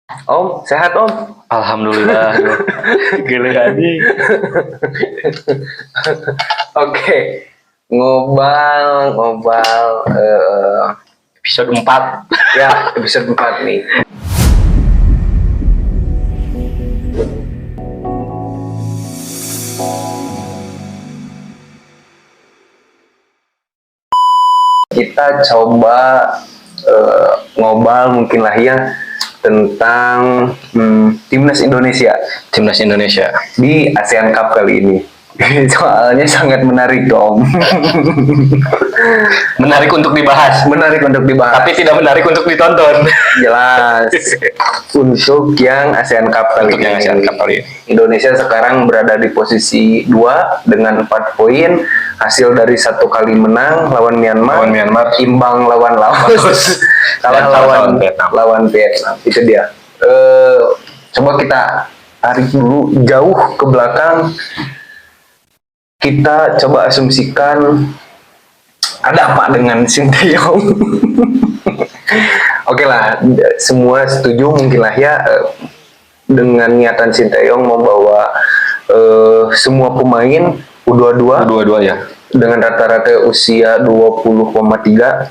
Om, sehat Om? Alhamdulillah. Gila anjing. Oke, ngobal Episode 4. ya episode 4 nih. Kita coba ngobal mungkin lah ya tentang timnas Indonesia Timnas Indonesia. di ASEAN Cup kali ini. Soalnya sangat menarik dong. Menarik untuk dibahas, Menarik untuk dibahas. tapi tidak menarik untuk ditonton. Jelas. Untuk yang ASEAN Cup kali Untuk yang ini. ASEAN Cup kali ini. Indonesia sekarang berada di posisi 2 dengan 4 poin. Hasil dari 1 kali menang lawan Myanmar, imbang lawan Laos, kalah lawan Vietnam. Itu dia. Coba kita tarik dulu jauh ke belakang. Kita coba asumsikan ada apa dengan Sinteyong. Oke lah, semua setuju mungkin lah ya dengan niatan Sinteyong membawa semua pemain U22 ya. dengan rata-rata usia 20,3.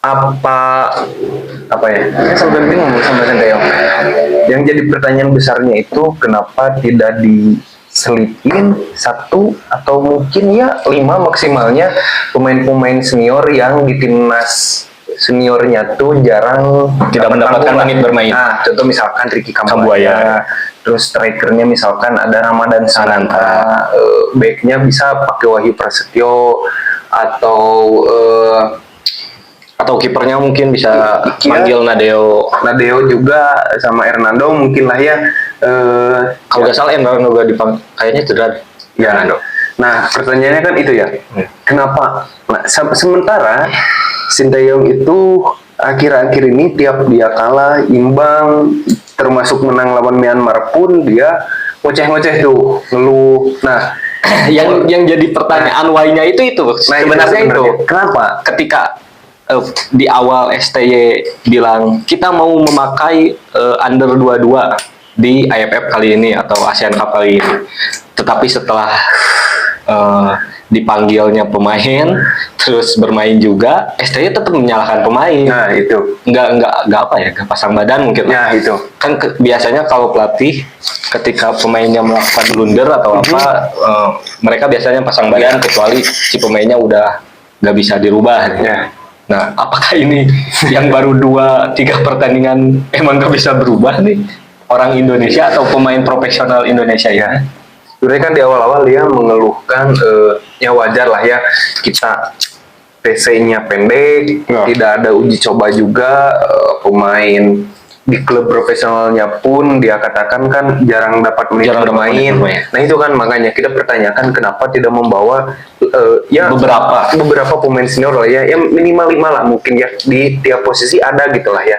Apa ya? Saya sampai bingung sama Sinteyong. Yang jadi pertanyaan besarnya itu kenapa tidak diselipin 1 atau mungkin ya 5 maksimalnya pemain-pemain senior yang di timnas seniornya tuh jarang Tidak mendapatkan menit bermain. Nah, contoh misalkan Ricky Kambuaya, terus strikernya misalkan ada Ramadan Sananta, backnya bisa pakai Wahyu Prasetyo Atau kipernya mungkin bisa panggil Nadeo juga sama Hernando mungkin lah ya. Kalau nggak salah Hernando juga kayaknya cedera. Ya. Nah, pertanyaannya kan itu ya. Kenapa? Nah, sementara Sinteyong itu akhir-akhir ini tiap dia kalah, imbang, termasuk menang lawan Myanmar pun dia ngoceh-ngoceh tuh, ngeluh. Nah, yang jadi pertanyaan why-nya itu sebenarnya itu. Kenapa? Ketika di awal STY bilang kita mau memakai under 22 di AFF kali ini atau ASEAN Cup kali ini, tetapi setelah dipanggilnya pemain terus bermain juga, STY tetap menyalahkan pemain. Nah, itu nggak apa ya, nggak pasang badan mungkin. Ya, itu kan biasanya kalau pelatih ketika pemainnya melakukan blunder atau apa, mereka biasanya pasang badan kecuali si pemainnya udah nggak bisa dirubah. ya. Nah, apakah ini yang baru 2-3 pertandingan emang nggak bisa berubah nih orang Indonesia atau pemain profesional Indonesia ya? Sebenarnya kan di awal-awal dia mengeluhkan ya wajar lah ya, kita TC-nya pendek, tidak ada uji coba juga, pemain di klub profesionalnya pun dia katakan kan jarang dapat menit bermain. Nah, itu kan makanya kita pertanyakan kenapa tidak membawa ya beberapa pemain senior lah ya, minimal 5 lah mungkin ya, di tiap posisi ada gitu lah ya.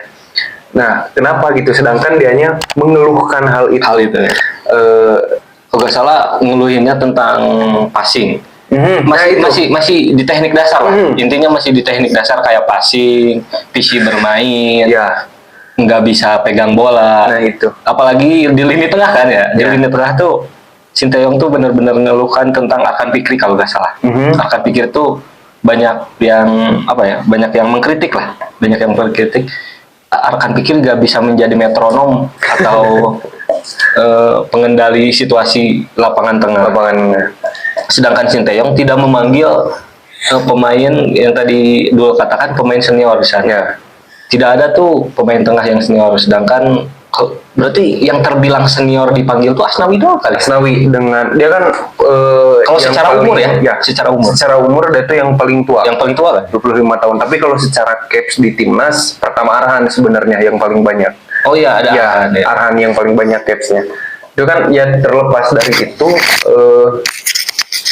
Nah, kenapa gitu, sedangkan dianya mengeluhkan hal itu ya. Kalau nggak salah ngeluhinnya tentang passing. Masih di teknik dasar lah. Intinya masih di teknik dasar kayak passing, visi bermain. Ya. Nggak bisa pegang bola. Nah, itu. Apalagi di lini tengah kan ya. Di lini tengah tuh Sinteyong tuh benar-benar ngeluhkan tentang Arkan Fikri kalau nggak salah. Arkan Fikri tuh banyak yang mengkritik lah. Banyak yang mengkritik. Arkan Fikri nggak bisa menjadi metronom atau pengendali situasi lapangan tengah. Sedangkan Sinteyong tidak memanggil pemain yang tadi dulu katakan pemain senior misalnya. Tidak ada tuh pemain tengah yang senior. Sedangkan berarti yang terbilang senior dipanggil tuh Asnawi doang kali. Asnawi dengan dia kan kalau secara umur ya, secara umur dia tuh yang paling tua. Yang paling tua kan 25 tahun. Tapi kalau secara caps di timnas pertama Arhan sebenarnya yang paling banyak. Oh iya, ada Arhan yang paling banyak capsnya. Itu kan ya, terlepas dari itu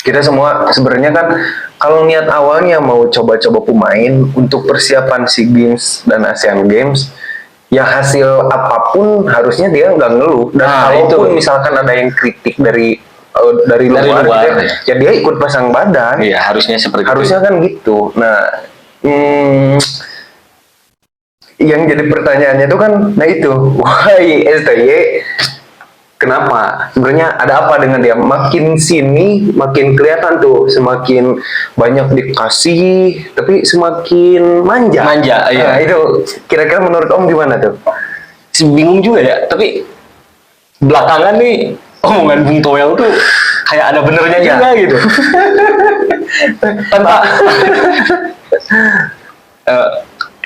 kita semua sebenarnya kan kalau niat awalnya mau coba-coba pemain untuk persiapan SEA Games dan ASEAN Games, ya hasil apapun harusnya dia nggak ngeluh. Dan kalaupun misalkan ada yang kritik dari luar gitu, ya dia ikut pasang badan. Iya, harusnya seperti itu. Harusnya kan gitu. Nah, yang jadi pertanyaannya itu kan, nah itu, why STY? Kenapa? Sebenarnya ada apa dengan dia? Makin sini, makin kelihatan tuh, semakin banyak dikasih, tapi semakin manja. Manja, iya. Nah, itu kira-kira menurut Om gimana tuh? Bingung juga ya, tapi belakangan nih omongan Bung Toel tuh kayak ada benernya Iya. juga gitu. Tanpa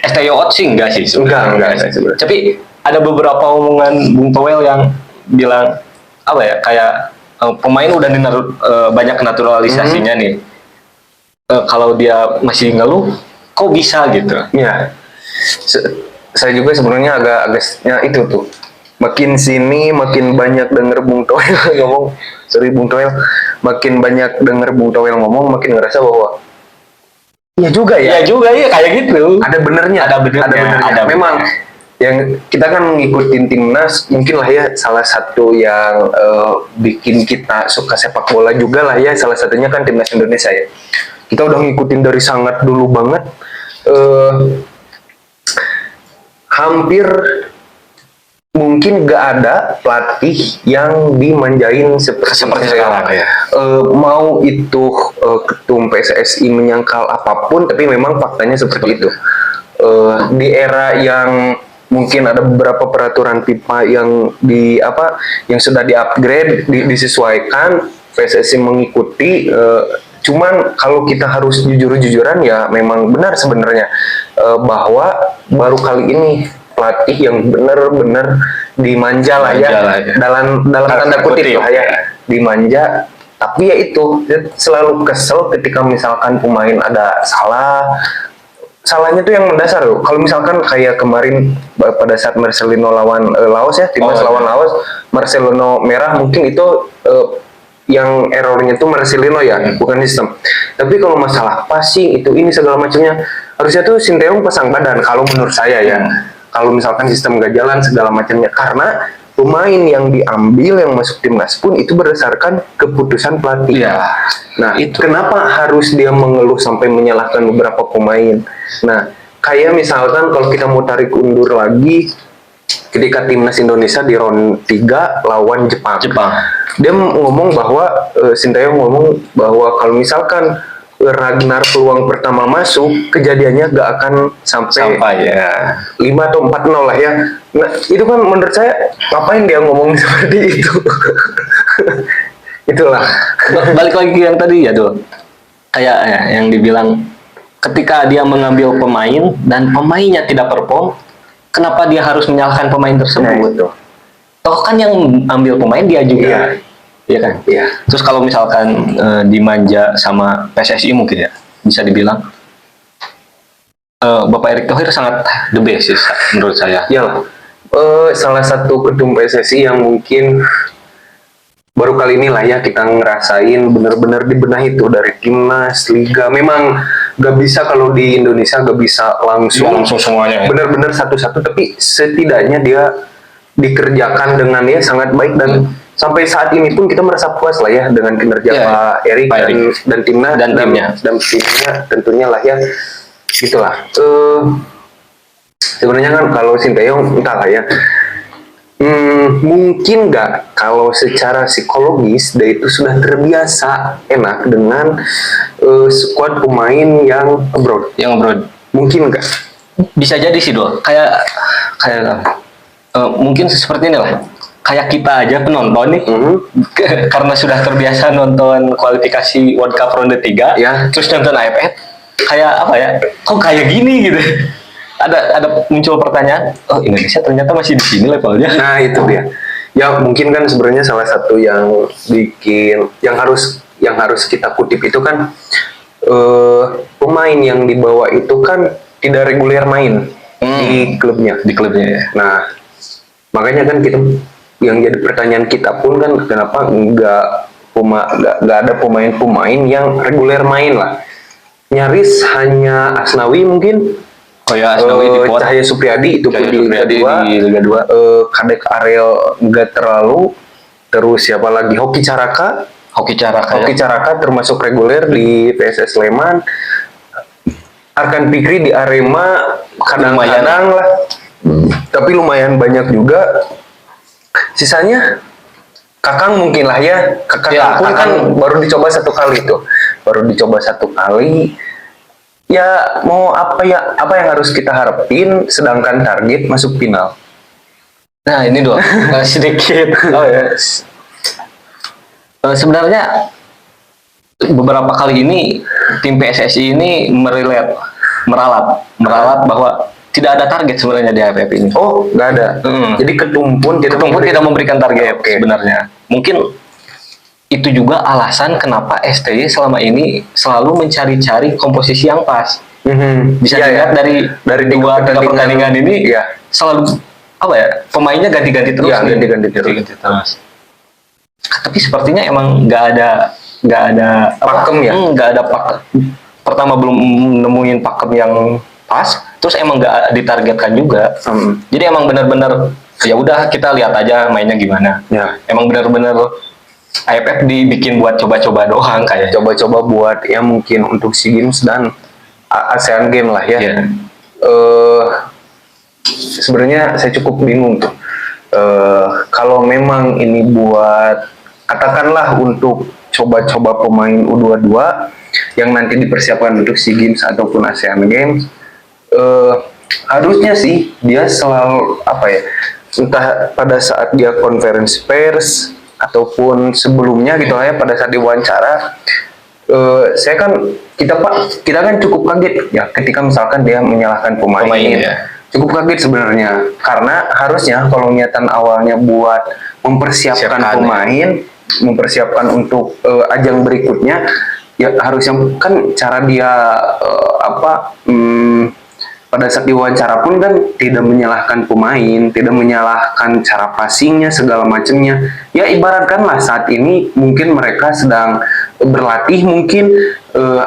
STYO sih enggak sih sebenarnya. Enggak sih sebenarnya. Tapi ada beberapa omongan Bung Toel yang bilang apa ya, kayak pemain udah banyak naturalisasinya nih. Kalau dia masih ngeluh, kok bisa gitu? Ya, saya juga sebenarnya agaknya itu tuh. Makin sini, makin banyak denger Bung Toel ngomong. Sorry Bung Toel, makin banyak denger Bung Toel ngomong, makin ngerasa bahwa iya juga ya. Iya juga ya, kayak gitu. Ada benernya. Memang yang kita kan ngikutin timnas, mungkin lah ya salah satu yang bikin kita suka sepak bola juga lah ya, salah satunya kan timnas Indonesia ya. Kita udah ngikutin dari sangat dulu banget, hampir mungkin gak ada pelatih yang dimanjain seperti sekarang ya. Mau itu ketum PSSI menyangkal apapun, tapi memang faktanya seperti itu. Di era yang mungkin ada beberapa peraturan FIFA yang yang sudah di-upgrade, disesuaikan, PSSI mengikuti. Cuman kalau kita harus jujur-jujuran ya memang benar sebenarnya bahwa baru kali ini pelatih yang benar-benar dimanja lah ya, dalam tanda kutip lah ya, dimanja. Tapi ya itu selalu kesel ketika misalkan pemain ada salahnya tuh yang mendasar loh. Kalau misalkan kayak kemarin pada saat Marcelino lawan Laos ya, timnas lawan Laos, Marcelino merah, mungkin itu yang errornya tuh Marcelino ya, bukan sistem. Tapi kalau masalah passing itu ini segala macamnya, harusnya tuh Sinteyong pasang badan kalau menurut saya ya. Kalau misalkan sistem gak jalan segala macamnya, karena pemain yang diambil yang masuk timnas pun itu berdasarkan keputusan pelatih. Iya. Nah, itu kenapa harus dia mengeluh sampai menyalahkan beberapa pemain? Nah, kayak misalkan kalau kita mau tarik undur lagi, ketika timnas Indonesia di round 3 lawan Jepang. Dia ngomong bahwa Sinteyong ngomong bahwa kalau misalkan Ragnar peluang pertama masuk, kejadiannya gak akan sampai ya 5 atau 4-0 lah ya. Nah, itu kan menurut saya ngapain dia ngomong seperti itu? Itulah. Balik lagi yang tadi ya tuh, kayak ya, yang dibilang ketika dia mengambil pemain dan pemainnya tidak perform, kenapa dia harus menyalahkan pemain tersebut? Nah, toh kan yang ambil pemain dia juga. Iya kan? Iya. Terus kalau misalkan dimanja sama PSSI mungkin ya, bisa dibilang Bapak Erick Thohir sangat the best sih menurut saya. Iyalah. Salah satu ketum PSSI yang mungkin baru kali ini lah ya kita ngerasain benar-benar dibenahi itu dari timnas, liga. Memang gak bisa kalau di Indonesia gak bisa langsung semuanya. Benar-benar satu-satu, tapi setidaknya dia dikerjakan dengan ya sangat baik, dan sampai saat ini pun kita merasa puas lah ya dengan kinerja Pak Erick dan timnya tentunya lah ya, gitulah. Sebenarnya kan kalau Sinteyong entah lah ya, mungkin nggak kalau secara psikologis dia itu sudah terbiasa enak dengan skuad pemain yang abroad. Mungkin nggak? Bisa jadi sih Dol, kayak mungkin seperti ini lah. Kayak kita aja penonton nih, karena sudah terbiasa nonton kualifikasi World Cup ronde 3, terus nonton AFF, kayak apa ya, kok kayak gini gitu. Ada muncul pertanyaan, oh Indonesia ternyata masih di sini levelnya. Nah itu dia. Ya mungkin kan sebenarnya salah satu yang bikin, yang harus kita kutip itu kan, pemain yang dibawa itu kan tidak reguler main di klubnya. Ya. Nah makanya kan kita, yang jadi pertanyaan kita pun kan, kenapa nggak ada pemain-pemain yang reguler main lah. Nyaris hanya Asnawi mungkin. Asnawi Cahaya Supriyadi itu pun di Liga 2. Kadek Ariel nggak terlalu. Terus siapa lagi? Hoki Caraka termasuk reguler di PSS Sleman. Arkan Fikri di Arema kadang-kadang lah, tapi lumayan banyak juga. Sisanya Kakang mungkin lah ya. Kakang baru dicoba satu kali tuh, ya mau apa yang harus kita harapin, sedangkan target masuk final. Nah ini doang sedikit. Oh ya. Sebenarnya beberapa kali ini tim PSSI ini meralat bahwa tidak ada target sebenarnya di AFF ini. Oh, nggak ada. Jadi Ketum pun tidak memberikan target sebenarnya. Mungkin itu juga alasan kenapa STY selama ini selalu mencari-cari komposisi yang pas. Bisa dilihat dari dua pertandingan ini selalu pemainnya ganti-ganti terus. Ganti-ganti terus. Tapi sepertinya emang nggak ada pakem ya. Nggak ada pakem. Pertama belum nemuin pakem yang pas, terus emang nggak ditargetkan juga. Jadi emang benar-benar ya udah kita lihat aja mainnya gimana. Ya. Emang benar-benar AFF dibikin buat coba-coba doang kayak. Coba-coba buat ya mungkin untuk SEA Games dan ASEAN Games lah ya. Yeah. Sebenarnya saya cukup bingung tuh. Kalau memang ini buat katakanlah untuk coba-coba pemain U22 yang nanti dipersiapkan untuk SEA Games ataupun ASEAN Games, harusnya sih dia selalu entah pada saat dia konferensi pers ataupun sebelumnya gitu lah ya, pada saat diwawancara, kita kan cukup kaget ya ketika misalkan dia menyalahkan pemain ya. Cukup kaget sebenarnya, karena harusnya kalau niatan awalnya buat mempersiapkan pemain, mempersiapkan untuk ajang berikutnya, ya harusnya kan cara dia pada saat diwawancara pun kan tidak menyalahkan pemain, tidak menyalahkan cara passingnya segala macamnya. Ya ibaratkanlah saat ini mungkin mereka sedang berlatih, mungkin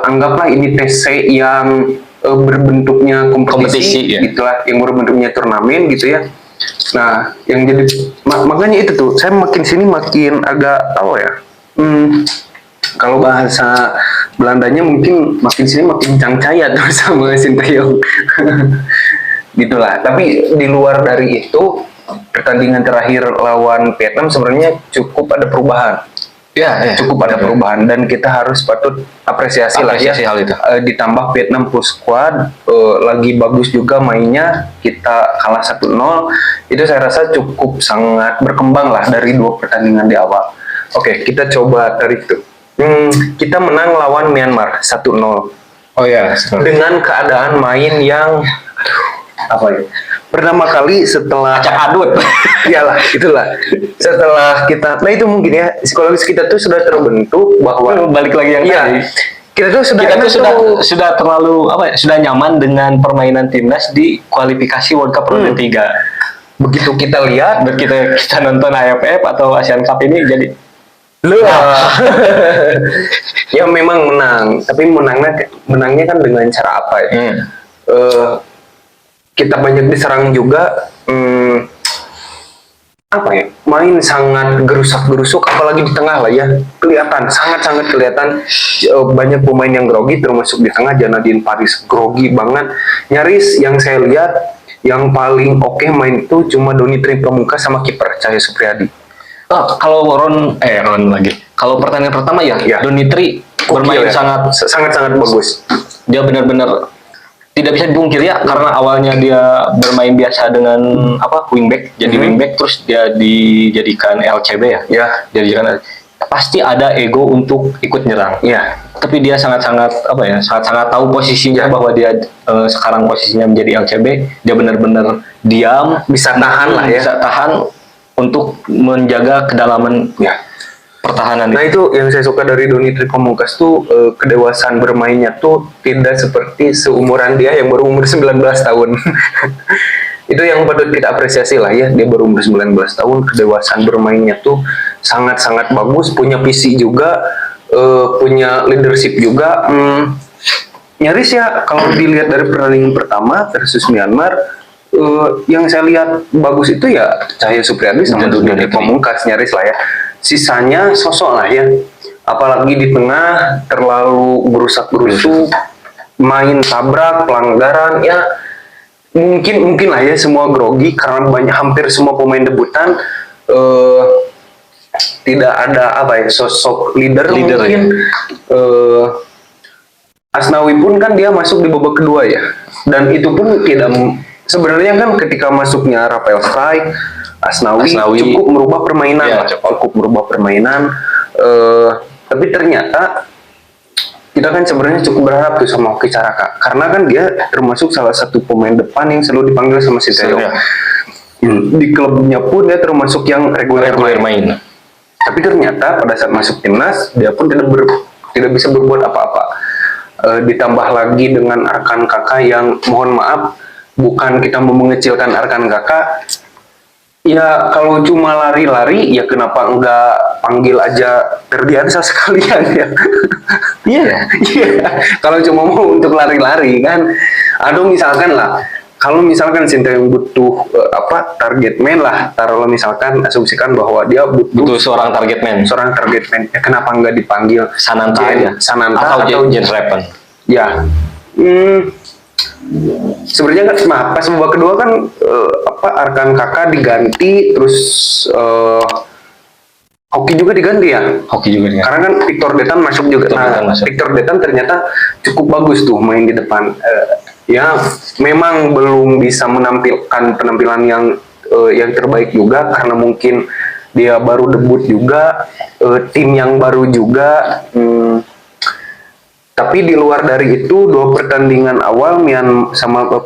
anggaplah ini TC yang berbentuknya kompetisi gitulah, yang berbentuknya turnamen gitu ya. Nah, yang jadi makanya itu tuh saya makin sini makin agak kalau bahasa Belandanya mungkin makin sini makin cangcaya tuh sama Sinteyong. Gitulah. Tapi di luar dari itu, pertandingan terakhir lawan Vietnam sebenarnya cukup ada perubahan. Cukup ada perubahan dan kita harus patut apresiasi lah ya. Hal itu. Ditambah Vietnam full squad, lagi bagus juga mainnya, kita kalah 1-0. Itu saya rasa cukup sangat berkembang lah dari 2 pertandingan di awal. Oke, kita coba tarik tuh. Kita menang lawan Myanmar 1-0. Oh ya. Dengan keadaan main yang pertama kali setelah acak adut. Iyalah, itulah. Setelah kita, nah itu mungkin ya psikologis kita tuh sudah terbentuk bahwa balik lagi yang tadi. Kita tuh sudah terlalu sudah nyaman dengan permainan timnas di kualifikasi World Cup Ronde 3. Begitu kita lihat, kita nonton AFF atau Asian Cup ini jadi ya memang menang, tapi menangnya kan dengan cara apa ya? Kita banyak diserang juga, main sangat gerusak-gerusuk, apalagi di tengah lah ya, kelihatan sangat-sangat kelihatan banyak pemain yang grogi, termasuk di tengah Janadin Paris grogi banget, nyaris yang saya lihat yang paling oke main itu cuma Donitri Pamungkas sama kiper Cahyo Supriyadi. Kalau Ron lagi. Kalau pertandingan pertama ya. Donitri bermain sangat bagus. Dia benar-benar tidak bisa dipungkiri ya, karena awalnya dia bermain biasa dengan wingback, jadi wingback, terus dia dijadikan LCB ya. Dijadikan, pasti ada ego untuk ikut nyerang. Tapi dia sangat-sangat tahu posisinya, bahwa dia sekarang posisinya menjadi LCB, dia benar-benar diam, bisa tahan lah ya. Bisa tahan untuk menjaga kedalaman pertahanan. Nah itu yang saya suka dari Donitri Pamungkas tuh, kedewasaan bermainnya tuh tidak seperti seumuran dia yang baru umur 19 tahun. Itu yang patut kita apresiasi lah ya, dia baru umur 19 tahun, kedewasaan bermainnya tuh sangat-sangat bagus, punya visi juga, punya leadership juga. Nyaris ya kalau dilihat dari pertandingan pertama versus Myanmar, yang saya lihat bagus itu ya Cahyo Supriyadi sama Donitri Pamungkas, nyaris lah ya. Sisanya sosok lah ya, apalagi di tengah terlalu gerusak-gerusuk, main tabrak, pelanggaran, ya mungkin lah ya semua grogi karena hampir semua pemain debutan tidak ada apa ya sosok leader mungkin. Ya. Asnawi pun kan dia masuk di babak kedua ya, dan itu pun tidak sebenarnya kan ketika masuknya Rafael Strijk, Asnawi cukup merubah permainan, ya, cukup merubah permainan. Tapi ternyata kita kan sebenarnya cukup berharap tuh sama Hoki Caraka, karena kan dia termasuk salah satu pemain depan yang selalu dipanggil sama Sinteyong. Di klubnya pun dia termasuk yang reguler main. Tapi ternyata pada saat masuk timnas dia pun tidak bisa berbuat apa-apa. Ditambah lagi dengan Arkan Kakak yang mohon maaf, bukan kita mau mengecilkan Arkan Kakak. Ya kalau cuma lari-lari ya kenapa enggak panggil aja Ferdiansa sekalian ya. Iya. Kalau cuma mau untuk lari-lari kan. Aduh misalkan lah, kalau misalkan Sinteyong butuh target man lah, taruhlah misalkan asumsikan bahwa dia butuh seorang target man. Ya kenapa enggak dipanggil Sananta atau Jens Reppen. Ya. Sebenarnya kan pas babak kedua kan Arkan Kakak diganti, terus Hoki juga diganti ya. Karena kan Victor Detan masuk juga. Victor Detan ternyata cukup bagus tuh main di depan. Ya memang belum bisa menampilkan penampilan yang terbaik juga karena mungkin dia baru debut juga, tim yang baru juga. Tapi di luar dari itu, 2 pertandingan awal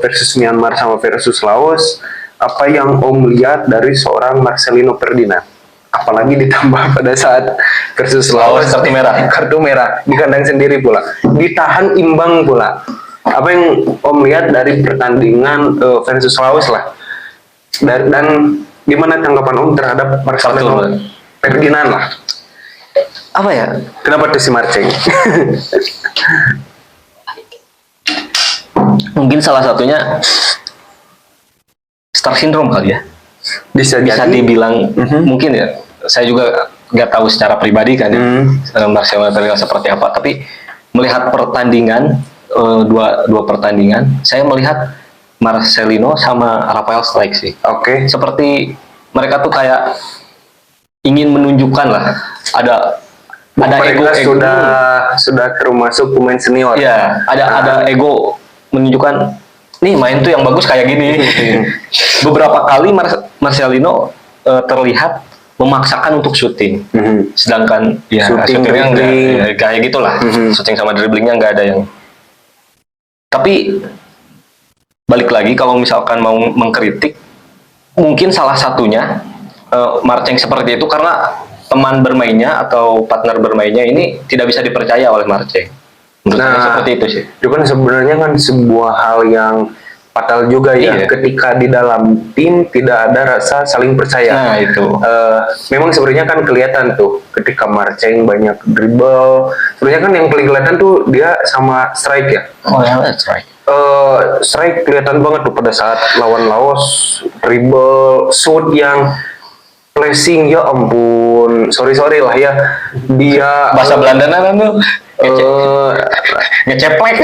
versus Myanmar sama versus Laos, apa yang Om lihat dari seorang Marcelino Ferdinand? Apalagi ditambah pada saat versus Laos kartu merah di kandang sendiri pula, ditahan imbang pula. Apa yang Om lihat dari pertandingan versus Laos lah? Dan gimana tanggapan Om terhadap Marcelino Ferdinand lah? Apa ya? Kenapa tuh si Marceng? Mungkin salah satunya star syndrome kali ya. Bisa dibilang mungkin ya. Saya juga nggak tahu secara pribadi kan ya, Marcelino Ferdinand seperti apa. Tapi melihat pertandingan dua pertandingan, saya melihat Marcelino sama Rafael Strijk sih. Seperti mereka tuh kayak ingin menunjukkan lah ada ego sudah termasuk pemain senior. Ya, ada ego menunjukkan nih main tuh yang bagus kayak gini. Beberapa kali Marcelino terlihat memaksakan untuk syuting. Sedangkan ya syutingnya enggak kayak gitulah. Syuting sama dribblingnya nggak ada yang. Tapi balik lagi kalau misalkan mau mengkritik, mungkin salah satunya Marceng seperti itu karena teman bermainnya atau partner bermainnya ini tidak bisa dipercaya oleh Marceng. Menurut saya seperti itu sih. Itu kan sebenarnya kan sebuah hal yang fatal juga ya, ketika di dalam tim tidak ada rasa saling percaya. Nah itu. Memang sebenarnya kan kelihatan tuh ketika Marceng banyak dribble. Sebenarnya kan yang paling kelihatan tuh dia sama Strijk ya. Oh ya, Strijk. Strijk kelihatan banget tuh pada saat lawan Laos, dribble, shoot yang flashing, ya ampun, sorry lah ya, dia bahasa Belandana kan tuh ngeceplek.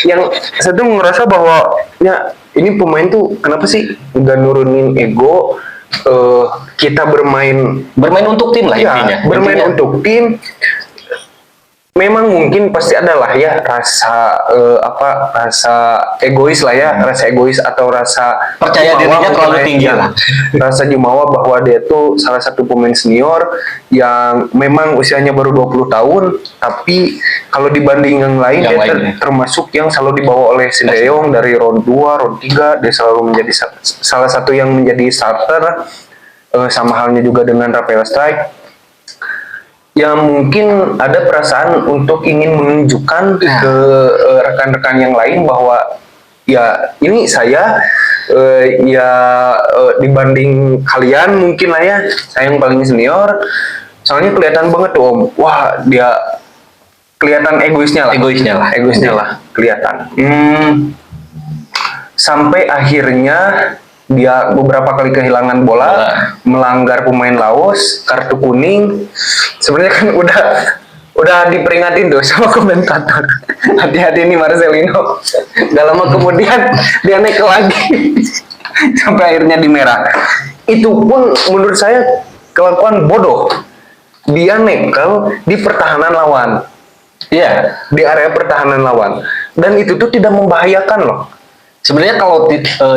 Yang saya tuh ngerasa bahwa ya ini pemain tuh kenapa sih nggak nurunin ego, kita bermain untuk tim lah intinya. Bermain untuk tim. Memang mungkin pasti ada lah ya rasa rasa egois lah ya, rasa egois atau rasa percaya dirinya terlalu tinggi lah. Rasa jumawa bahwa dia tuh salah satu pemain senior yang memang usianya baru 20 tahun, tapi kalau dibanding yang lain dia termasuk yang selalu dibawa oleh Sinteyong dari round 2, round 3, dia selalu menjadi salah satu yang menjadi starter. Sama halnya juga dengan Rafael Strijk. Yang mungkin ada perasaan untuk ingin menunjukkan ke rekan-rekan yang lain bahwa ya ini saya dibanding kalian mungkin lah ya, saya yang paling senior. Soalnya kelihatan banget tuh Om, wah dia kelihatan egoisnya lah kelihatan. Sampai akhirnya dia beberapa kali kehilangan bola, melanggar pemain Laos, kartu kuning. Sebenarnya kan udah diperingatin tuh sama komentator. Hati-hati nih Marcelino. Gak lama kemudian dia naik lagi sampai akhirnya di merah. Itu pun menurut saya kelakuan bodoh. Dia nekel di pertahanan lawan. Iya, Di area pertahanan lawan. Dan itu tuh tidak membahayakan loh. sebenarnya kalau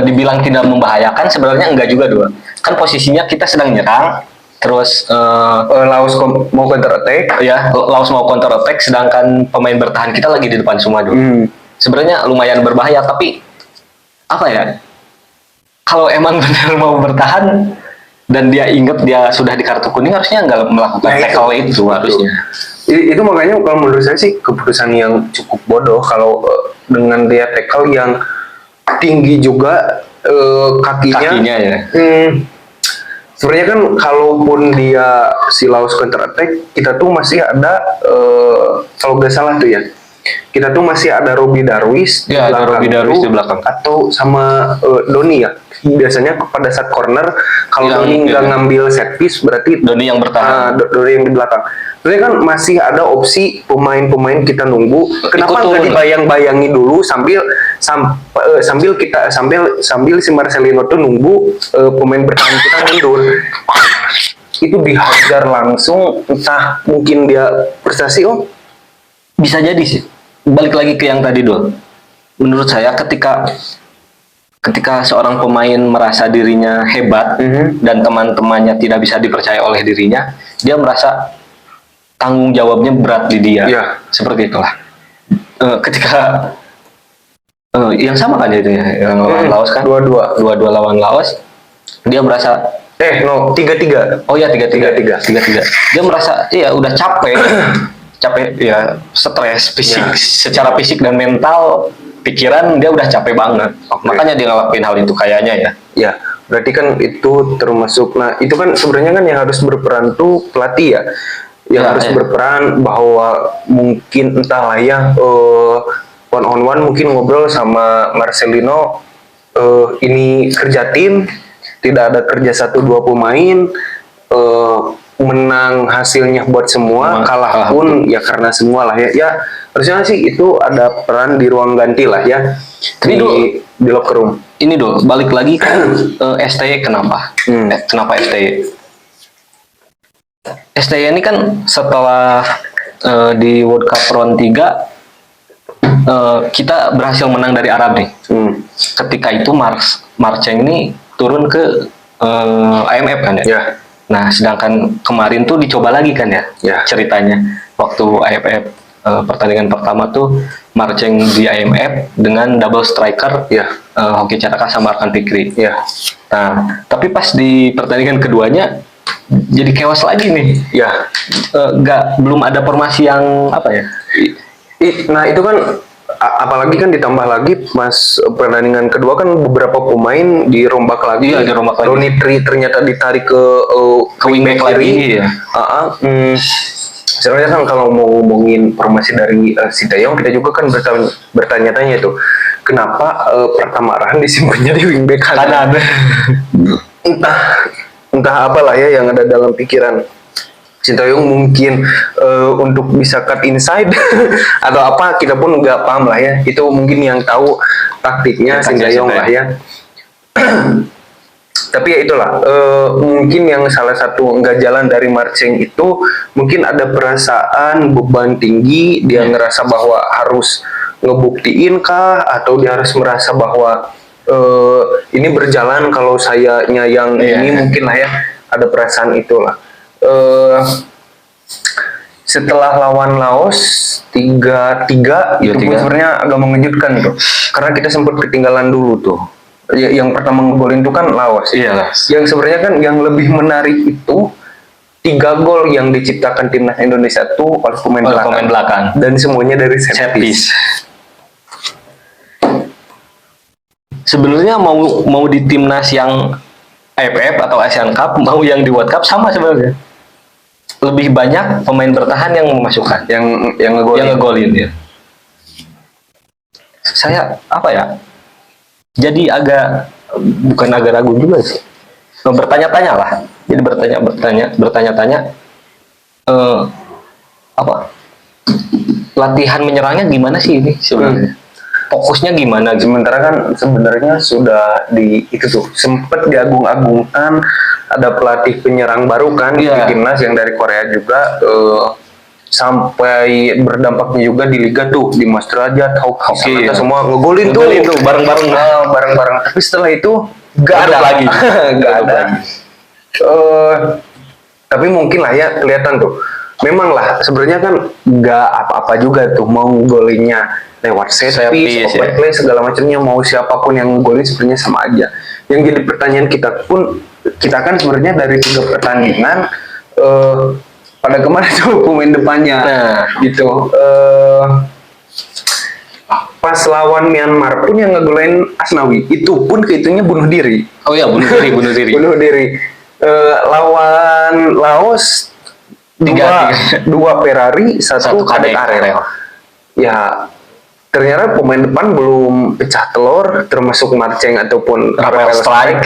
dibilang tidak membahayakan, sebenarnya enggak juga dua. Kan posisinya kita sedang nyerang, terus Mau counter attack. ya Laos mau counter attack, sedangkan pemain bertahan kita lagi di depan semua dulu. Sebenarnya lumayan berbahaya, tapi apa ya? Kalau emang benar mau bertahan dan dia inget dia sudah di kartu kuning, harusnya nggak melakukan Nah, tackle itu harusnya. Itu makanya kalau menurut saya sih keputusan yang cukup bodoh kalau dengan dia tackle yang tinggi juga Kakinya ya. Sebenarnya kan kalaupun dia si Laos counter attack, kita tuh masih ada kalau nggak salah tuh ya, kita tuh masih ada Robbie Darwis Ya, ada Robbie Darwis di belakang. atau sama Doni ya. Biasanya pada saat corner kalau Yang- Doni nggak ya. ngambil set piece berarti Doni yang bertahan. Doni yang di belakang. Sebenarnya kan masih ada opsi pemain-pemain kita nunggu. Kenapa Ikut nggak turun. dibayang-bayangi dulu sambil si Marcelino tuh nunggu pemain bertahan kita mundur. Itu dihajar langsung, entah mungkin dia prestasi Bisa jadi sih. Balik lagi ke yang tadi dulu. Menurut saya ketika seorang pemain merasa dirinya hebat dan teman-temannya tidak bisa dipercaya oleh dirinya, dia merasa tanggung jawabnya berat di dia. Iya. Seperti itulah. Ketika yang sama kan itu ya, yang lawan Laos kan? Dua-dua lawan Laos, dia merasa 3-3. oh ya tiga tiga. Tiga-tiga. Dia merasa iya udah capek ya, stres fisik, Ya. secara fisik dan mental, pikiran dia udah capek banget. Oke. Makanya dia ngelakuin hal itu kayaknya ya. Ya, berarti kan itu termasuk. Nah, itu kan sebenarnya kan yang harus berperan tuh pelatih ya. Yang Ya, harus ya. berperan bahwa mungkin entahlah ya one on one mungkin ngobrol sama Marcelino, ini kerja tim, tidak ada kerja 1-2 pemain, menang hasilnya buat semua, kalah kalah pun ya karena semua lah ya. Ya, harusnya sih itu ada peran di ruang ganti lah ya. Tapi Di locker room. Ini dulu balik lagi ke STY kenapa? Kenapa STY? STY ini kan setelah di World Cup Round 3 kita berhasil menang dari Arab nih. Ketika itu Marcheng ini turun ke IMF kan ya? Ya. Nah, sedangkan kemarin tuh dicoba lagi kan ya, Ya. ceritanya. Waktu IMF pertandingan pertama tuh Marcheng di IMF dengan double striker Ya. Hoki Caraka sama Arkan Fikri. Ya. Nah, tapi pas di pertandingan keduanya jadi chaos lagi nih. Ya. Belum ada formasi yang apa ya? Nah itu kan apalagi kan ditambah lagi mas pertandingan kedua kan beberapa pemain dirombak lagi. Iya, dirombak lagi. Ronny Tri ternyata ditarik ke wingback lagi, ya. Sebenarnya kan kalau mau ngomongin formasi dari Sinteyong, kita juga kan bertanya-tanya itu kenapa Pratama Arhan disimpannya di wingback kanan. entah apalah ya yang ada dalam pikiran Sinteyong, mungkin untuk bisa cut inside atau apa, kita pun nggak paham lah ya. Itu mungkin yang tahu taktiknya Sinteyong lah ya. Tapi ya itulah, mungkin yang salah satu nggak jalan dari Marcheng itu mungkin ada perasaan beban tinggi, dia ngerasa bahwa harus ngebuktiin kah, atau dia harus merasa bahwa ini berjalan kalau sayanya yang ini, mungkin lah ya, ada perasaan itulah. Setelah lawan Laos 3-3 itu pun sebenarnya agak mengejutkan tuh, karena kita sempat ketinggalan dulu tuh. Yang pertama ngegolin itu kan Laos. Iya. Yang sebenarnya kan yang lebih menarik itu 3 gol yang diciptakan timnas Indonesia tuh oleh pemain belakang. Dan semuanya dari set piece. Sebenarnya mau di timnas yang AFF atau Asian Cup, mau yang di World Cup sama sebenarnya. Lebih banyak pemain bertahan yang memasukkan, yang ngegolin ya. Saya apa ya? Jadi bukan agak ragu juga sih. Bertanya-tanya lah. Jadi bertanya-tanya. latihan menyerangnya gimana sih ini sebenarnya? Fokusnya gimana gitu? Sementara kan sebenarnya sudah itu tuh sempet diagung-agungkan ada pelatih penyerang baru kan di timnas yang dari Korea juga, sampai berdampaknya juga di liga tuh di Mas Derajat, Hoki, semua ngegolin tuh bareng-bareng. Bareng-bareng. Tapi setelah itu nggak ada lagi, nggak ada. Tapi mungkin lah ya kelihatan tuh. Memang lah sebenarnya kan nggak apa-apa juga tuh mau golinnya lewat set piece, open play segala macamnya, mau siapapun yang golin sebenarnya sama aja. Yang jadi pertanyaan kita kan sebenarnya dari 3 pertandingan pada kemana tuh pemain depannya gitu. Pas lawan Myanmar pun yang ngegolin Asnawi itu pun kehitungnya bunuh diri. Oh ya bunuh diri. Bunuh diri. Lawan Laos dua Ferrari, satu Kadek Arel. Ya ternyata pemain depan belum pecah telur, termasuk Marceng ataupun Rafael Strike.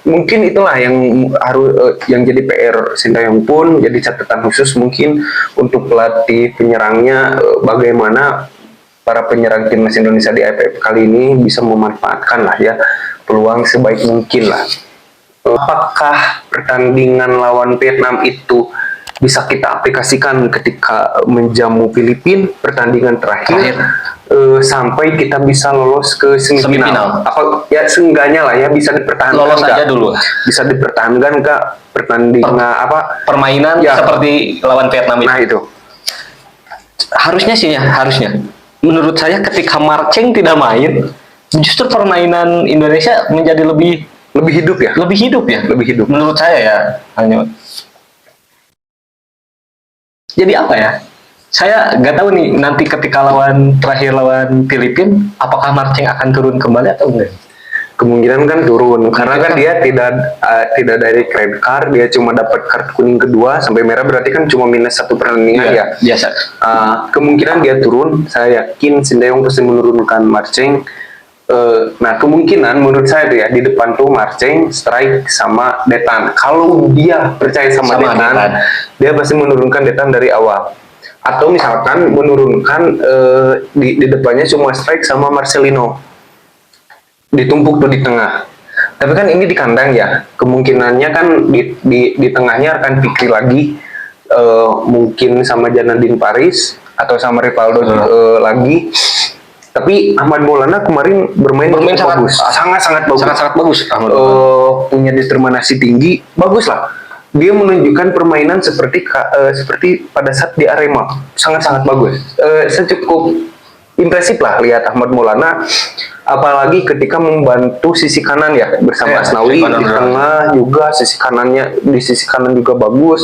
Mungkin itulah yang harus yang jadi PR Sintayong pun jadi catatan khusus mungkin untuk pelatih penyerangnya, bagaimana para penyerang timnas Indonesia di AFF kali ini bisa memanfaatkan lah ya peluang sebaik mungkin lah. Apakah pertandingan lawan Vietnam itu bisa kita aplikasikan ketika menjamu Filipina pertandingan terakhir sampai kita bisa lolos ke semifinal? Apa ya seenggaknya lah ya bisa dipertahankan, lolos aja dulu. Bisa dipertahankan Kak pertandingan permainan ya, seperti lawan Vietnam itu. Nah itu harusnya sih ya, harusnya menurut saya ketika Marceng tidak main justru permainan Indonesia menjadi lebih hidup ya, lebih hidup menurut saya ya. Hanya jadi apa ya, saya nggak tahu nih nanti ketika terakhir lawan Filipina apakah Marceng akan turun kembali atau enggak. Kemungkinan kan turun karena kan dia tidak dari red card, dia cuma dapat kartu kuning kedua sampai merah, berarti kan cuma minus 1 pertandingan ya biasa. Kemungkinan dia turun, saya yakin Sintayong pasti menurunkan Marceng. Nah kemungkinan menurut saya tuh ya di depan tuh Marceng, Strike sama Detan. Kalau dia percaya sama Detan, dia pasti menurunkan Detan dari awal. Atau misalkan menurunkan di depannya cuma Strike sama Marcelino, ditumpuk tuh di tengah. Tapi kan ini di kandang ya, kemungkinannya kan di tengahnya akan Fikri lagi, mungkin sama Janadin Paris atau sama Rivaldo lagi. Tapi Ahmad Maulana kemarin bermain sangat bagus. Punya determinasi tinggi, bagus lah. Dia menunjukkan permainan seperti pada saat di Arema, sangat bagus. Saya cukup impresif lah lihat Ahmad Maulana, apalagi ketika membantu sisi kanan ya bersama Asnawi di tengah juga, di sisi kanan juga bagus.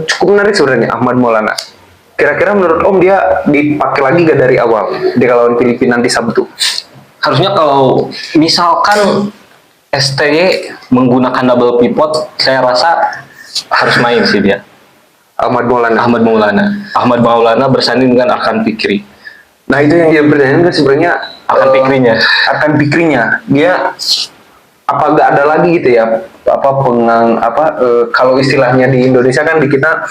Cukup menarik sebenarnya Ahmad Maulana. Kira-kira menurut Om dia dipakai lagi gak dari awal di lawan Filipina nanti Sabtu? Harusnya kalau misalkan STY menggunakan double pivot, saya rasa harus main sih dia. Ahmad Maulana bersanding dengan Arkan Fikri. Nah itu yang dia pertanyaan kan sebenarnya Arkan Fikrinya dia apa gak ada lagi gitu ya kalau istilahnya di Indonesia kan di kita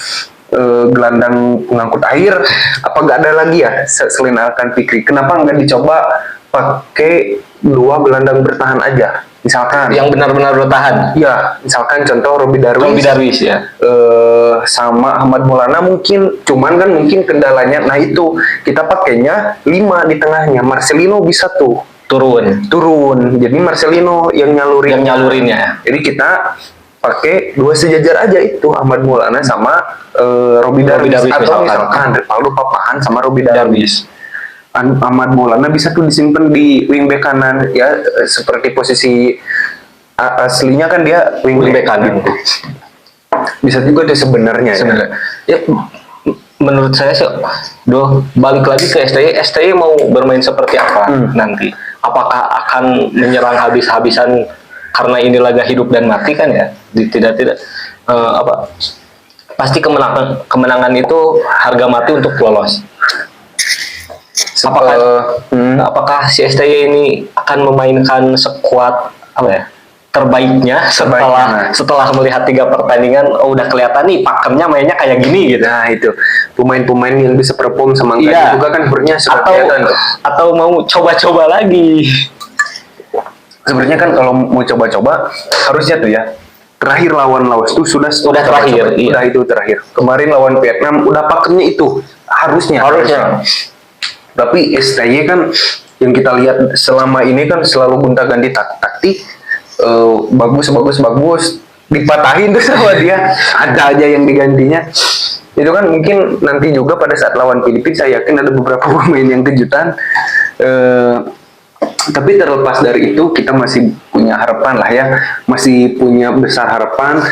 gelandang pengangkut air, apa nggak ada lagi ya selain Arkan Fikri? Kenapa nggak dicoba pakai 2 gelandang bertahan aja? Misalkan yang benar-benar bertahan. Ya, misalkan contoh Robi Darwis ya. Sama Ahmad Maulana mungkin, cuman kan mungkin kendalanya. Nah itu kita pakainya 5 di tengahnya. Marcelino bisa tuh turun. Jadi Marcelino yang nyalurinnya. Jadi kita pakai 2 sejajar aja itu, Ahmad Maulana sama Robi Darwis atau misalkan Rivaldo papahan sama Robi Darwis. Ahmad Maulana bisa tuh disimpan di wingback kanan ya, seperti posisi aslinya kan dia wingback kanan. Bisa juga tuh sebenarnya. Ya, menurut saya sih, balik lagi ke STY mau bermain seperti apa nanti? Apakah akan menyerang habis-habisan karena ini laga hidup dan mati kan ya? Tidak pasti kemenangan itu harga mati untuk lolos. Apakah si STY ini akan memainkan sekuat terbaiknya setelah melihat 3 pertandingan, udah kelihatan nih pakemnya mainnya kayak gini gitu. Nah itu pemain-pemain yang bisa perform sama enggak juga kan sebenarnya sudah kelihatan. Atau mau coba-coba lagi. Sebenarnya kan kalau mau coba-coba harusnya tuh ya terakhir lawan Laos tuh sudah terakhir, iya. Udah itu terakhir. Kemarin lawan Vietnam udah pakemnya itu harusnya. Tapi STY kan yang kita lihat selama ini kan selalu gonta-ganti taktik, bagus dipatahin tuh sama dia, ada aja yang digantinya. Itu kan mungkin nanti juga pada saat lawan Filipina saya yakin ada beberapa pemain yang kejutan. Tapi terlepas dari itu kita masih punya harapan lah ya, masih punya besar harapan.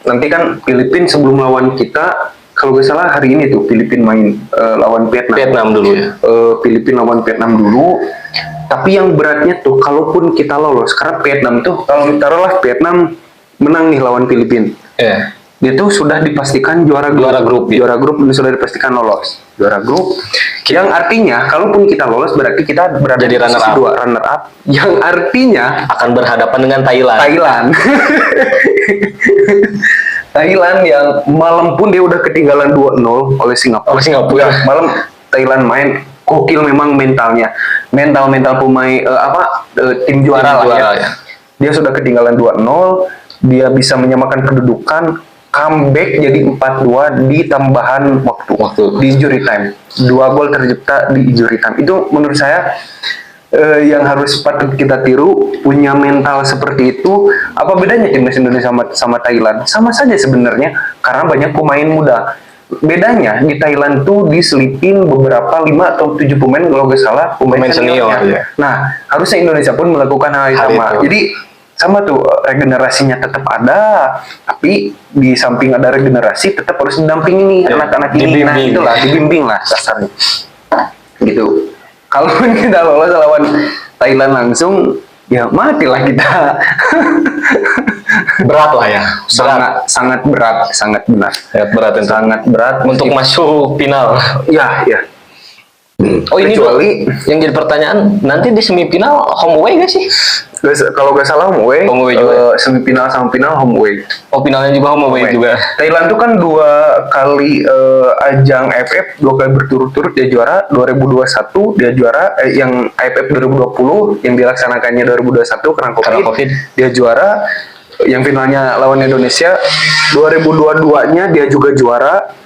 Nanti kan Filipina sebelum lawan kita, kalau nggak salah hari ini tuh Filipina main lawan Vietnam dulu ya. Filipina lawan Vietnam dulu. Tapi yang beratnya tuh kalaupun kita lolos, karena Vietnam tuh kalau taruhlah Vietnam menang nih lawan Filipina, dia tuh sudah dipastikan juara grup dan sudah dipastikan lolos juara grup. Yang artinya kalaupun kita lolos berarti kita berada jadi di runner up. Yang artinya akan berhadapan dengan Thailand. Thailand yang malam pun dia udah ketinggalan 2-0 oleh Singapura. Malam Thailand main gokil memang mental pemain tim juara ya. Dia sudah ketinggalan 2-0, dia bisa menyamakan kedudukan, comeback jadi 4-2 di tambahan waktu di injury time. 2 gol tercipta di injury time. Itu menurut saya yang harus patut kita tiru, punya mental seperti itu. Apa bedanya timnas Indonesia sama Thailand? Sama saja sebenarnya, karena banyak pemain muda. Bedanya di Thailand tuh diselipin beberapa 5 atau 7 pemain kalau nggak salah pemain seniornya. Ya. Nah, harusnya Indonesia pun melakukan hal yang sama. Jadi sama tuh, regenerasinya tetap ada, tapi di samping ada regenerasi tetap harus mendampingi nih anak-anak ini. Nah, itulah dibimbing lah dasarnya. Gitu. Kalau kita lolos lawan Thailand langsung, ya matilah kita. Berat lah ya. Sangat berat. Sangat berat untuk masuk final. Ya. Oh ini kecuali yang jadi pertanyaan, nanti di semifinal home away gak sih? Kalau nggak salah home away juga. Semifinal sama final home away. Oh, finalnya juga home away juga. Thailand tuh kan 2 kali ajang AFF, 2 kali berturut-turut dia juara. 2021 dia juara, yang AFF 2020 yang dilaksanakannya 2021 karena COVID. Dia juara. Yang finalnya lawan Indonesia 2022-nya dia juga juara.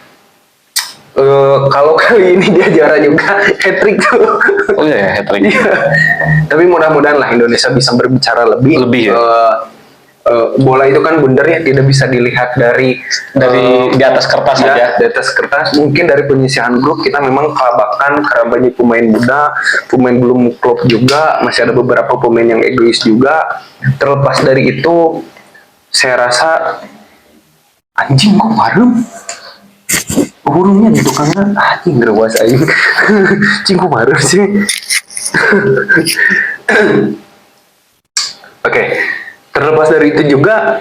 Kalau kali ini dia juara juga, hat-trick tuh. Oh iya, hat-trick. Tapi mudah-mudahan lah Indonesia bisa berbicara lebih ya. Bola itu kan bundar ya, tidak bisa dilihat dari di atas kertas saja. Di atas kertas, mungkin dari penyisihan grup kita memang kelabakan karena banyak pemain muda, pemain belum klub juga, masih ada beberapa pemain yang egois juga. Terlepas dari itu, saya rasa anjing kok baru burungnya di tukangan anjing gerewas aing. Cingku baru sih. Oke. Terlepas dari itu juga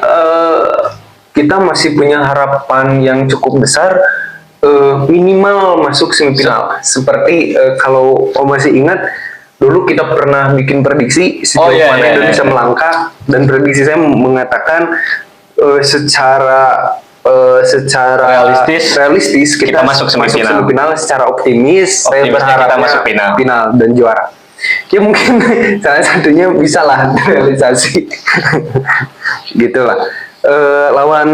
kita masih punya harapan yang cukup besar, minimal masuk semifinal. Seperti kalau masih ingat dulu kita pernah bikin prediksi sejauh mana Indonesia melangkah, dan prediksi saya mengatakan secara realistis kita masuk semifinal. Secara optimis saya berharap kita masuk final dan juara. Ya mungkin salah satunya bisa lah realisasi. Gitulah. Lawan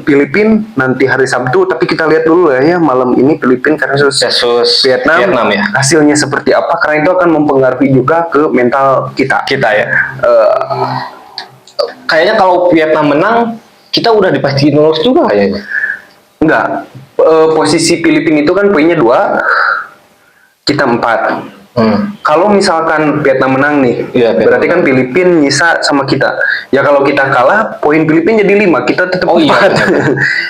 Filipina nanti hari Sabtu, tapi kita lihat dulu ya malam ini Filipina versus Vietnam ya. Hasilnya seperti apa, karena itu akan mempengaruhi juga ke mental kita ya. Kayaknya kalau Vietnam menang, kita udah dipastiin lolos juga kayaknya. Enggak. Posisi Filipina itu kan poinnya 2, kita 4. Kalau misalkan Vietnam menang nih, berarti kan Filipina nyisa sama kita. Ya kalau kita kalah, poin Filipina jadi 5, kita tetap 4.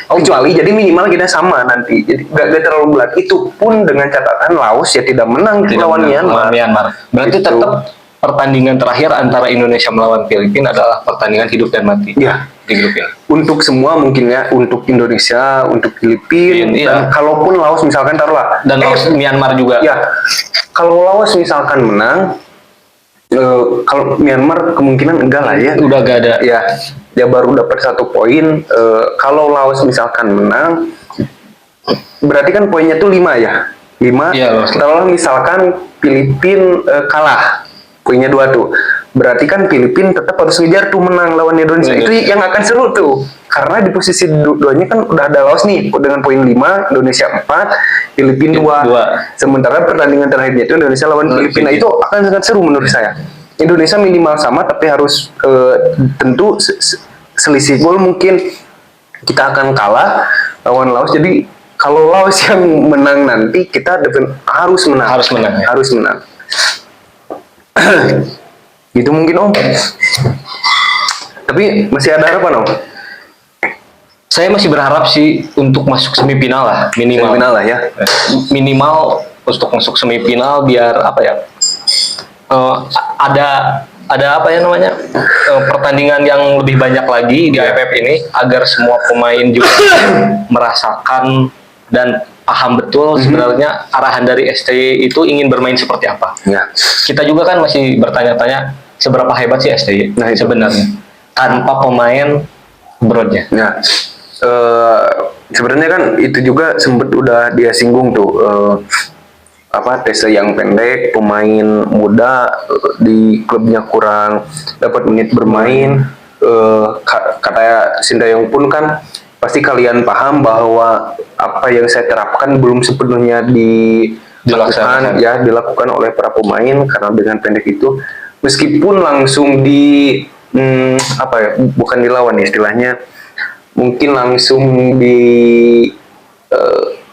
Kecuali jadi minimal kita sama nanti. Jadi gak terlalu berat. Itu pun dengan catatan Laos ya tidak menang lawan Myanmar. Berarti gitu. Tetap pertandingan terakhir antara Indonesia melawan Filipina adalah pertandingan hidup dan mati. Ya. Di grup ini. Untuk semua mungkin ya, untuk Indonesia, untuk Filipina, dan kalaupun Laos misalkan taruhlah. Dan Laos Myanmar juga. Ya. Kalau Laos misalkan menang, Kalau Myanmar kemungkinan enggak lah ya. Udah gak ada. Ya, dia baru dapat 1 poin. Kalau Laos misalkan menang, berarti kan poinnya tuh 5 ya. 5. Iya, Laos. Kalau misalkan Filipina kalah, poinnya 2 tuh. Berarti kan Filipina tetap harus ngejar tuh menang lawan Indonesia. Itu yang akan seru tuh. Karena di posisi duanya kan udah ada Laos nih dengan poin 5, Indonesia 4, Filipina 2. Sementara pertandingan terakhirnya itu Indonesia lawan Filipina. Itu akan sangat seru menurut saya. Indonesia minimal sama tapi harus tentu selisih gol mungkin kita akan kalah lawan Laos. Jadi kalau Laos yang menang nanti kita harus menang. Harus menang. Gitu mungkin Om. Tapi masih ada harapan Om? Saya masih berharap sih untuk masuk semifinal lah, minimal. Semifinal lah ya. Minimal untuk masuk semifinal biar apa ya? Ada apa ya namanya? Pertandingan yang lebih banyak lagi di AFF ini agar semua pemain juga merasakan dan paham betul sebenarnya arahan dari STY itu ingin bermain seperti apa. Ya. Kita juga kan masih bertanya-tanya seberapa hebat sih STY sebenarnya tanpa pemain broadnya. Ya. Sebenarnya kan itu juga sempat udah dia singgung tuh Tese yang pendek, pemain muda di klubnya kurang dapat menit bermain. Kata Sintayong pun kan pasti kalian paham bahwa apa yang saya terapkan belum sepenuhnya dilakukan oleh para pemain karena dengan pendek itu meskipun langsung bukan dilawan istilahnya, mungkin langsung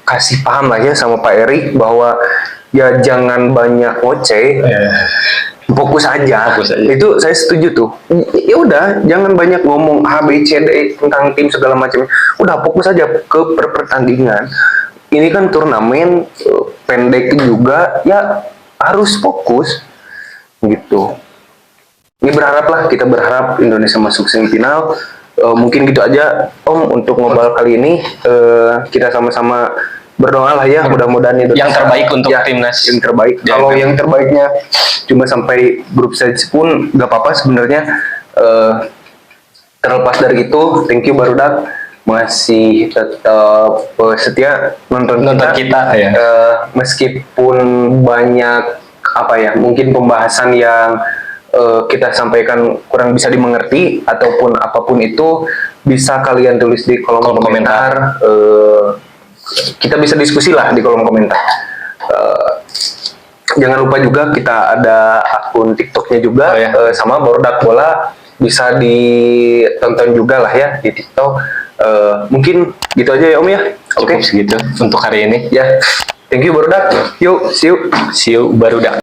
kasih paham lah ya sama Pak Erik bahwa ya jangan banyak ngoceh, fokus aja. Itu saya setuju tuh. Ya udah, jangan banyak ngomong A B C D tentang tim segala macam. Udah fokus aja ke pertandingan. Ini kan turnamen pendek juga, ya harus fokus gitu. Ini kita berharap Indonesia masuk semifinal. Mungkin gitu aja Om untuk ngobrol kali ini. Kita sama-sama berdoa lah ya, mudah-mudahan itu yang terbaik untuk timnas. Yang terbaik. Kalau yang terbaiknya cuma sampai grup stage pun nggak apa-apa sebenarnya. Terlepas dari itu, thank you Barudak masih tetap setia nonton kita. Ya. Meskipun banyak mungkin pembahasan yang kita sampaikan kurang bisa dimengerti ataupun apapun itu, bisa kalian tulis di kolom komentar. Kita bisa diskusi lah di kolom komentar. Jangan lupa juga kita ada akun TikToknya juga, sama Barudak Bola, bisa ditonton juga lah ya di TikTok. Mungkin gitu aja ya Om ya. Oke, segitu untuk hari ini ya. Thank you Barudak. Yuk, see you Barudak.